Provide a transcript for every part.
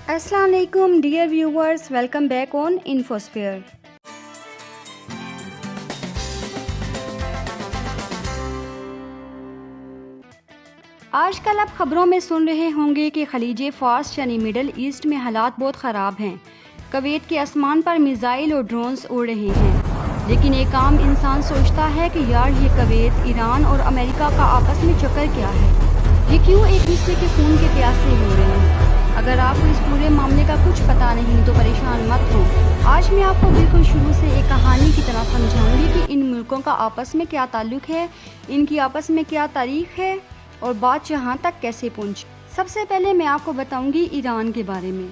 السلام علیکم dear viewers, welcome back on Infosphere. آج کل آپ خبروں میں سن رہے ہوں گے کہ خلیج فارس یعنی مڈل ایسٹ میں حالات بہت خراب ہیں۔ کویت کے آسمان پر میزائل اور ڈرونز اڑ رہے ہیں، لیکن ایک عام انسان سوچتا ہے کہ یار یہ کویت، ایران اور امریکہ کا آپس میں چکر کیا ہے؟ یہ کیوں ایک دوسرے کے خون کے پیاسے ہو رہے ہیں؟ اگر آپ کو اس پورے معاملے کا کچھ پتہ نہیں تو پریشان مت ہو۔ آج میں آپ کو بالکل شروع سے ایک کہانی کی طرح سمجھاؤں گی کہ ان ملکوں کا آپس میں کیا تعلق ہے، ان کی آپس میں کیا تاریخ ہے اور بات یہاں تک کیسے پہنچی۔ سب سے پہلے میں آپ کو بتاؤں گی ایران کے بارے میں۔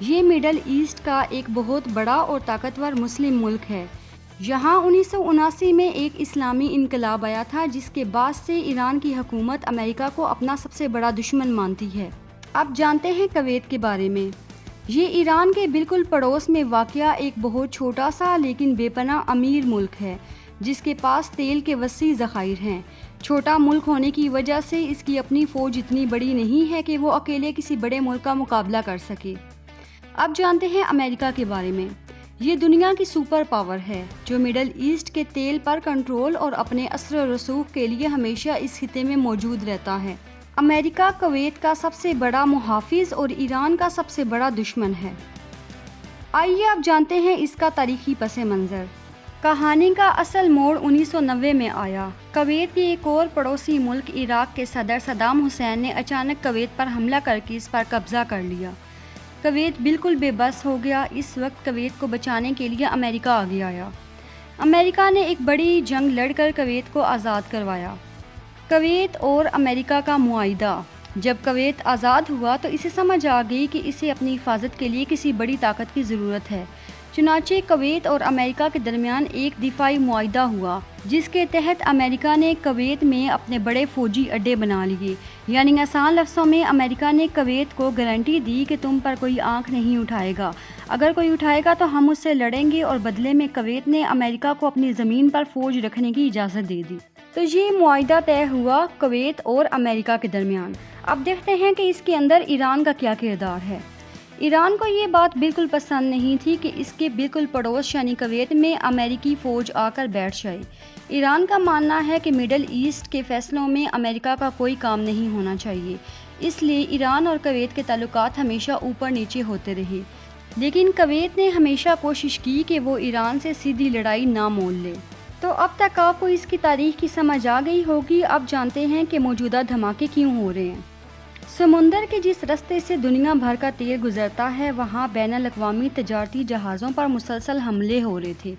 یہ مڈل ایسٹ کا ایک بہت بڑا اور طاقتور مسلم ملک ہے۔ یہاں 1979 میں ایک اسلامی انقلاب آیا تھا، جس کے بعد سے ایران کی حکومت امریکہ کو اپنا سب سے بڑا دشمن مانتی ہے۔ اب جانتے ہیں کویت کے بارے میں۔ یہ ایران کے بالکل پڑوس میں واقع ایک بہت چھوٹا سا لیکن بے پناہ امیر ملک ہے، جس کے پاس تیل کے وسیع ذخائر ہیں۔ چھوٹا ملک ہونے کی وجہ سے اس کی اپنی فوج اتنی بڑی نہیں ہے کہ وہ اکیلے کسی بڑے ملک کا مقابلہ کر سکے۔ اب جانتے ہیں امریکہ کے بارے میں۔ یہ دنیا کی سپر پاور ہے، جو مڈل ایسٹ کے تیل پر کنٹرول اور اپنے اثر و رسوخ کے لیے ہمیشہ اس خطے میں موجود رہتا ہے۔ امریکہ کویت کا سب سے بڑا محافظ اور ایران کا سب سے بڑا دشمن ہے۔ آئیے اب جانتے ہیں اس کا تاریخی پس منظر۔ کہانی کا اصل موڑ 1990 میں آیا۔ کویت کے ایک اور پڑوسی ملک عراق کے صدر صدام حسین نے اچانک کویت پر حملہ کر کے اس پر قبضہ کر لیا۔ کویت بالکل بے بس ہو گیا۔ اس وقت کویت کو بچانے کے لیے امریکہ آگے آیا۔ امریکہ نے ایک بڑی جنگ لڑ کر کویت کو آزاد کروایا۔ کویت اور امریکہ کا معاہدہ۔ جب کویت آزاد ہوا تو اسے سمجھ آ گئی کہ اسے اپنی حفاظت کے لیے کسی بڑی طاقت کی ضرورت ہے۔ چنانچہ کویت اور امریکہ کے درمیان ایک دفاعی معاہدہ ہوا، جس کے تحت امریکہ نے کویت میں اپنے بڑے فوجی اڈے بنا لیے۔ یعنی آسان لفظوں میں امریکہ نے کویت کو گارنٹی دی کہ تم پر کوئی آنکھ نہیں اٹھائے گا، اگر کوئی اٹھائے گا تو ہم اس سے لڑیں گے، اور بدلے میں کویت نے امریکہ کو اپنی زمین پر فوج رکھنے کی اجازت دے دی۔ تو یہ معاہدہ طے ہوا کویت اور امریکہ کے درمیان۔ اب دیکھتے ہیں کہ اس کے اندر ایران کا کیا کردار ہے۔ ایران کو یہ بات بالکل پسند نہیں تھی کہ اس کے بالکل پڑوس یعنی کویت میں امریکی فوج آ کر بیٹھ جائے۔ ایران کا ماننا ہے کہ مڈل ایسٹ کے فیصلوں میں امریکہ کا کوئی کام نہیں ہونا چاہیے، اس لیے ایران اور کویت کے تعلقات ہمیشہ اوپر نیچے ہوتے رہے۔ لیکن کویت نے ہمیشہ کوشش کی کہ وہ ایران سے سیدھی لڑائی نہ مول لے۔ تو اب تک آپ کو اس کی تاریخ کی سمجھ آ گئی ہوگی۔ اب جانتے ہیں کہ موجودہ دھماکے کیوں ہو رہے ہیں۔ سمندر کے جس راستے سے دنیا بھر کا تیل گزرتا ہے، وہاں بین الاقوامی تجارتی جہازوں پر مسلسل حملے ہو رہے تھے۔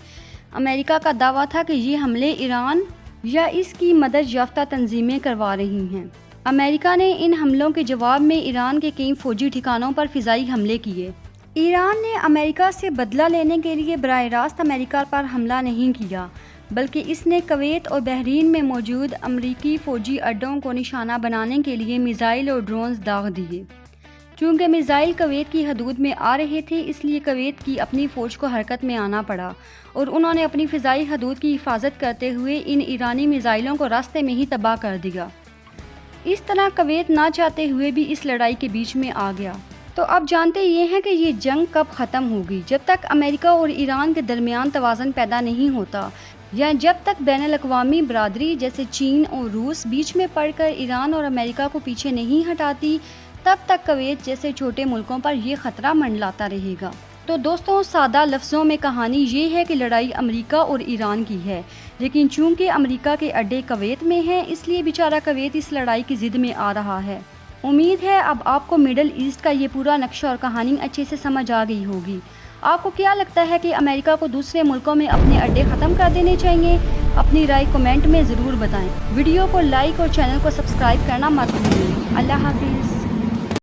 امریکہ کا دعویٰ تھا کہ یہ حملے ایران یا اس کی مدد یافتہ تنظیمیں کروا رہی ہیں۔ امریکہ نے ان حملوں کے جواب میں ایران کے کئی فوجی ٹھکانوں پر فضائی حملے کیے۔ ایران نے امریکہ سے بدلہ لینے کے لیے براہ راست امریکہ پر حملہ نہیں کیا، بلکہ اس نے کویت اور بحرین میں موجود امریکی فوجی اڈوں کو نشانہ بنانے کے لیے میزائل اور ڈرونز داغ دیے۔ چونکہ میزائل کویت کی حدود میں آ رہے تھے، اس لیے کویت کی اپنی فوج کو حرکت میں آنا پڑا، اور انہوں نے اپنی فضائی حدود کی حفاظت کرتے ہوئے ان ایرانی میزائلوں کو راستے میں ہی تباہ کر دیا۔ اس طرح کویت نہ چاہتے ہوئے بھی اس لڑائی کے بیچ میں آ گیا۔ تو اب جانتے یہ ہیں کہ یہ جنگ کب ختم ہوگی۔ جب تک امریکہ اور ایران کے درمیان توازن پیدا نہیں ہوتا، یا جب تک بین الاقوامی برادری جیسے چین اور روس بیچ میں پڑ کر ایران اور امریکہ کو پیچھے نہیں ہٹاتی، تب تک کویت جیسے چھوٹے ملکوں پر یہ خطرہ منڈلاتا رہے گا۔ تو دوستوں، سادہ لفظوں میں کہانی یہ ہے کہ لڑائی امریکہ اور ایران کی ہے، لیکن چونکہ امریکہ کے اڈے کویت میں ہیں، اس لیے بیچارہ کویت اس لڑائی کی ضد میں آ رہا ہے۔ امید ہے اب آپ کو مڈل ایسٹ کا یہ پورا نقشہ اور کہانی اچھے سے سمجھ آ گئی ہوگی۔ آپ کو کیا لگتا ہے کہ امریکہ کو دوسرے ملکوں میں اپنے اڈے ختم کر دینے چاہیے؟ اپنی رائے کمنٹ میں ضرور بتائیں۔ ویڈیو کو لائک اور چینل کو سبسکرائب کرنا مت بھولیں۔ اللہ حافظ۔